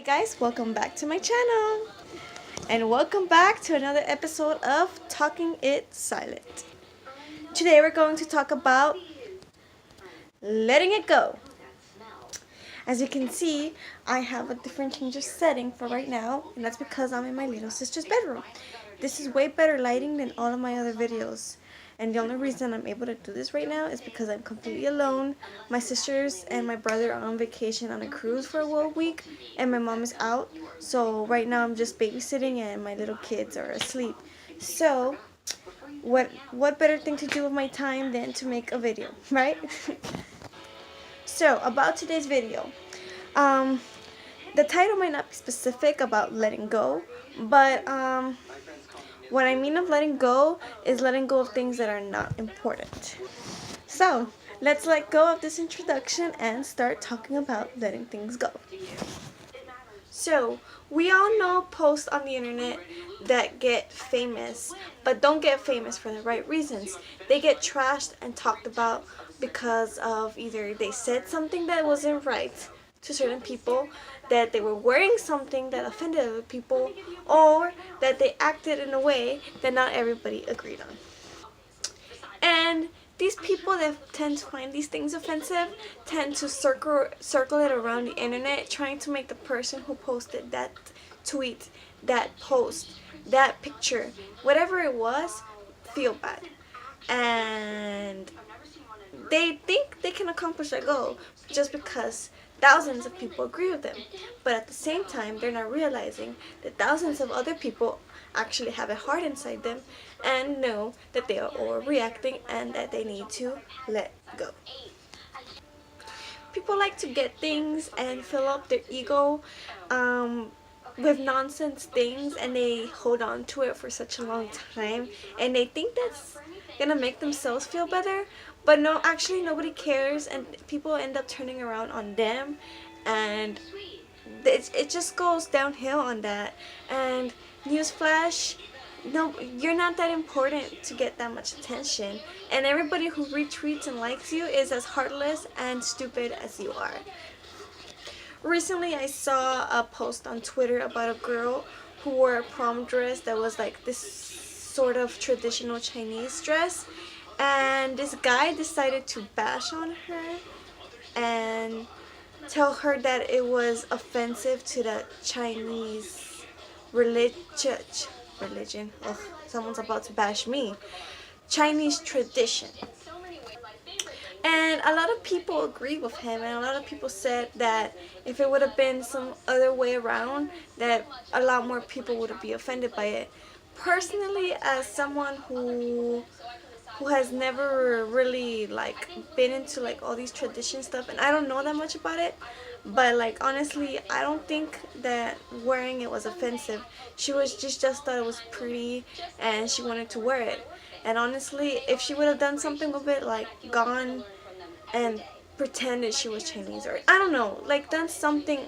Hey guys, welcome back to my channel and welcome back to another episode of Talking It Silent. Today we're going to talk about letting it go. As you can see, I have a different change of setting for right now, and that's because I'm in my little sister's bedroom. This is way better lighting than all of my other videos. And the only reason I'm able to do this right now is because I'm completely alone. My sisters and my brother are on vacation on a cruise for a whole week, and my mom is out. So right now I'm just babysitting and my little kids are asleep. So what better thing to do with my time than to make a video, right? So about today's video. Um, the title might not be specific about letting go, but what I mean of letting go is letting go of things that are not important. So let's let go of this introduction and start talking about letting things go. So we all know posts on the internet that get famous, but don't get famous for the right reasons. They get trashed and talked about because of either they said something that wasn't right to certain people, that they were wearing something that offended other people, or that they acted in a way that not everybody agreed on. And these people that tend to find these things offensive tend to circle it around the internet, trying to make the person who posted that tweet, that post, that picture, whatever it was, feel bad. And they think they can accomplish their goal just because thousands of people agree with them. But at the same time, they're not realizing that thousands of other people actually have a heart inside them and know that they are overreacting and that they need to let go. People like to get things and fill up their ego with nonsense things, and they hold on to it for such a long time, and they think that's gonna make themselves feel better, but no, actually nobody cares, and people end up turning around on them, and it just goes downhill on that. And newsflash, no, you're not that important to get that much attention, and everybody who retweets and likes you is as heartless and stupid as you are. Recently I saw a post on Twitter about a girl who wore a prom dress that was like this sort of traditional Chinese dress, and this guy decided to bash on her and tell her that it was offensive to the Chinese religion. Ugh, someone's about to bash me. Chinese tradition. And a lot of people agree with him, and a lot of people said that if it would have been some other way around, that a lot more people would be offended by it. Personally, as someone who has never really like been into like all these tradition stuff, and I don't know that much about it, but like honestly I don't think that wearing it was offensive. She was just thought it was pretty and she wanted to wear it. And honestly, if she would have done something with it, like gone and pretended she was Chinese, or I don't know, like done something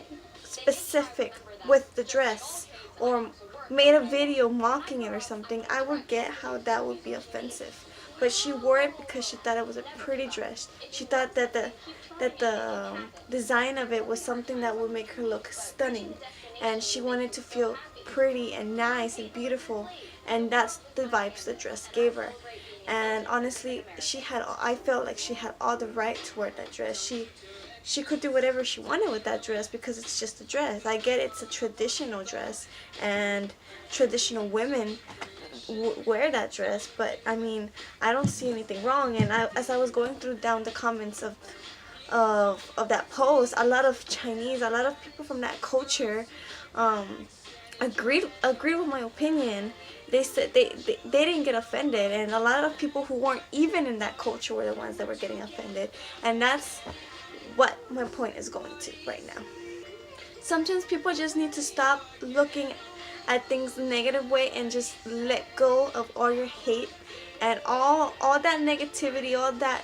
specific with the dress, or made a video mocking it or something, I would get how that would be offensive. But she wore it because she thought it was a pretty dress. She thought that the design of it was something that would make her look stunning, and she wanted to feel pretty and nice and beautiful, and that's the vibes the dress gave her. And honestly, I felt like she had all the right to wear that dress. She could do whatever she wanted with that dress because it's just a dress. I get it's a traditional dress, and traditional women wear that dress, but I mean, I don't see anything wrong. And as I was going through down the comments of that post, a lot of a lot of people from that culture agreed with my opinion. They said they didn't get offended, and a lot of people who weren't even in that culture were the ones that were getting offended. And that's what my point is going to right now. Sometimes people just need to stop looking at things the negative way and just let go of all your hate and all that negativity, all that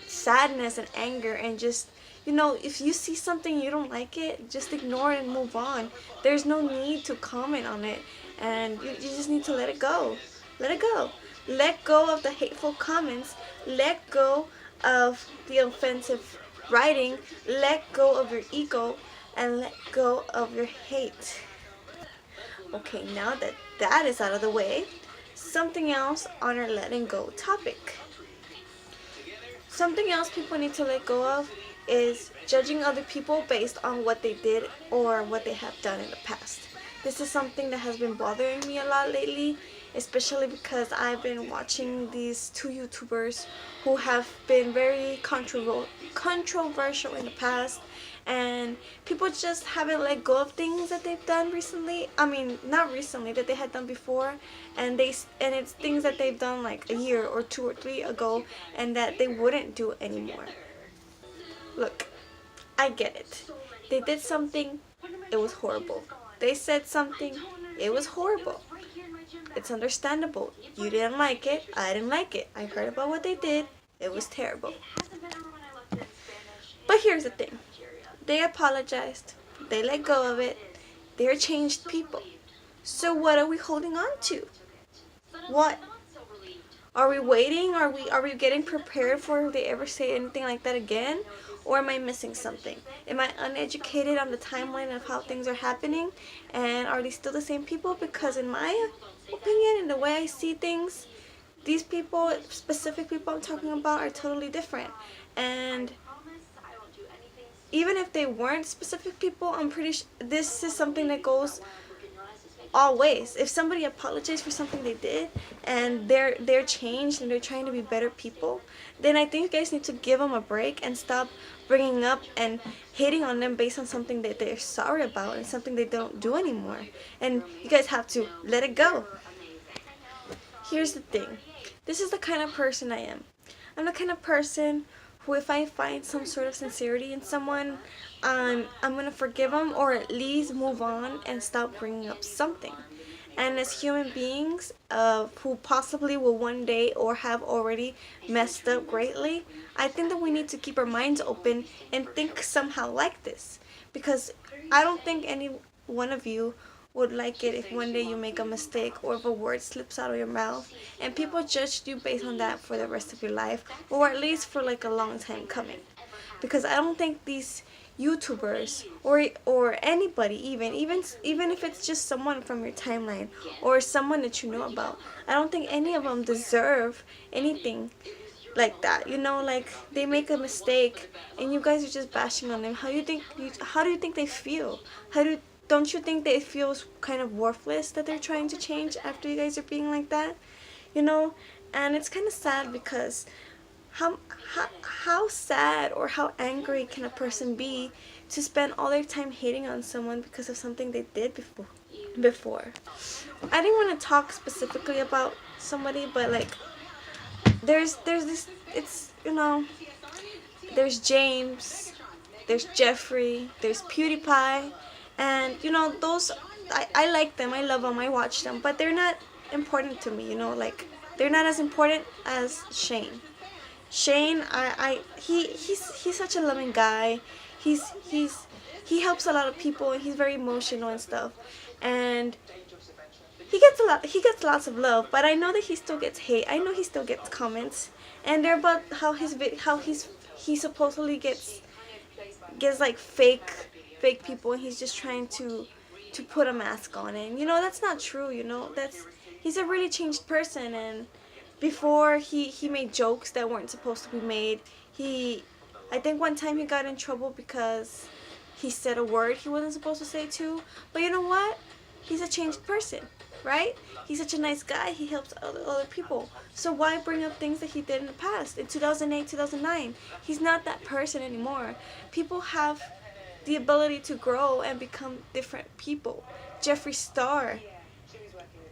sadness and anger, and just, you know, if you see something you don't like it, just ignore it and move on. There's no need to comment on it, and you just need to let it go. Let it go. Let go of the hateful comments. Let go of the offensive writing. Let go of your ego. and let go of your hate. Okay, now that that is out of the way, something else on our letting go topic. Something else people need to let go of is judging other people based on what they did or what they have done in the past. This is something that has been bothering me a lot lately, especially because I've been watching these two YouTubers who have been very controversial in the past, and people just haven't let go of things that they've done recently. I mean, not recently, that they had done before, and it's things that they've done like a year or two or three ago, and that they wouldn't do anymore. Look, I get it. They did something, it was horrible. They said something, it was horrible. It's understandable. You didn't like it, I didn't like it. I heard about what they did, it was terrible. But here's the thing. They apologized. They let go of it. They're changed people. So what are we holding on to? What? Are we waiting? Are we getting prepared for if they ever say anything like that again? Or am I missing something? Am I uneducated on the timeline of how things are happening? And are they still the same people? Because in my opinion and the way I see things, these people, specific people I'm talking about, are totally different. And even if they weren't specific people, I'm pretty sure this is something that goes all ways. If somebody apologized for something they did and they're changed and they're trying to be better people, then I think you guys need to give them a break and stop bringing up and hating on them based on something that they're sorry about and something they don't do anymore. And you guys have to let it go. Here's the thing. This is the kind of person I am. I'm the kind of person who, if I find some sort of sincerity in someone, I'm going to forgive them or at least move on and stop bringing up something. And as human beings who possibly will one day or have already messed up greatly, I think that we need to keep our minds open and think somehow like this. Because I don't think any one of you would like it if one day you make a mistake or if a word slips out of your mouth and people judge you based on that for the rest of your life, or at least for like a long time coming. Because I don't think these YouTubers or anybody, even if it's just someone from your timeline or someone that you know about, I don't think any of them deserve anything like that. You know, like they make a mistake and you guys are just bashing on them. How do you think they feel? Don't you think they feel kind of worthless that they're trying to change after you guys are being like that? You know, and it's kind of sad because how sad or how angry can a person be to spend all their time hating on someone because of something they did before. I didn't want to talk specifically about somebody, but like there's this, it's, you know, there's James, there's Jeffrey, there's PewDiePie, and you know those, I like them, I love them, I watch them, but they're not important to me, you know, like they're not as important as Shane. Shane, he's such a loving guy. He helps a lot of people and he's very emotional and stuff. And he gets lots of love, but I know that he still gets hate. I know he still gets comments, and they're about how he supposedly gets like fake people, and he's just trying to put a mask on. And you know that's not true. You know he's a really changed person. And before he made jokes that weren't supposed to be made. I think one time he got in trouble because he said a word he wasn't supposed to say too. But you know what? He's a changed person, right? He's such a nice guy. He helps other people. So why bring up things that he did in the past? In 2008, 2009, he's not that person anymore. People have the ability to grow and become different people. Jeffree Star,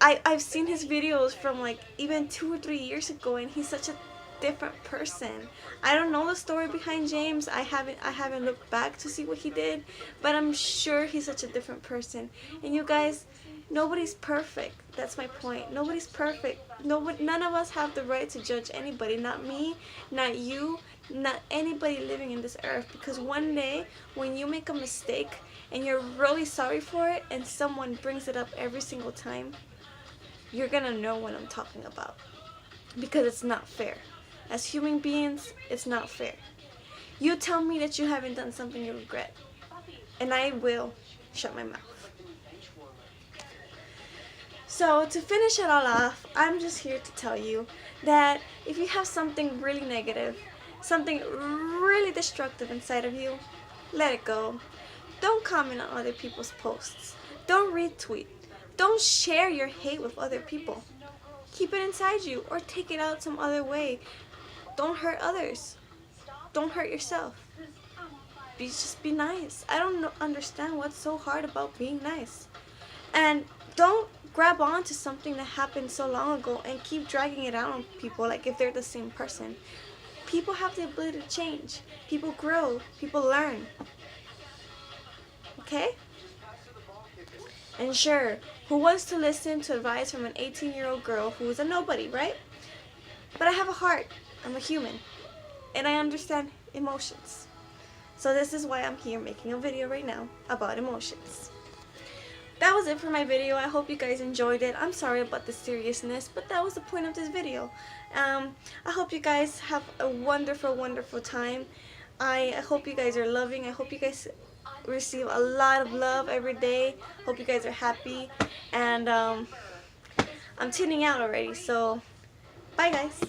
I've seen his videos from like even 2 or 3 years ago, and he's such a different person. I don't know the story behind James. I haven't looked back to see what he did, but I'm sure he's such a different person. And you guys, nobody's perfect. That's my point. Nobody's perfect. None of us have the right to judge anybody. Not me, not you, not anybody living in this earth. Because one day, when you make a mistake and you're really sorry for it, and someone brings it up every single time, you're gonna know what I'm talking about. Because it's not fair. As human beings, it's not fair. You tell me that you haven't done something you regret. and I will shut my mouth. So to finish it all off, I'm just here to tell you that if you have something really negative, something really destructive inside of you, let it go. Don't comment on other people's posts. Don't retweet. Don't share your hate with other people. Keep it inside you or take it out some other way. Don't hurt others. Don't hurt yourself. Just be nice. I don't understand what's so hard about being nice. And don't grab on to something that happened so long ago and keep dragging it out on people like if they're the same person. People have the ability to change. People grow. People learn. Okay? And sure, who wants to listen to advice from an 18-year-old girl who is a nobody, right? But I have a heart. I'm a human. And I understand emotions. So this is why I'm here making a video right now about emotions. That was it for my video. I hope you guys enjoyed it. I'm sorry about the seriousness, but that was the point of this video. I hope you guys have a wonderful, wonderful time. I hope you guys are loving. I hope you guys receive a lot of love every day. Hope you guys are happy. And I'm tuning out already, so bye guys.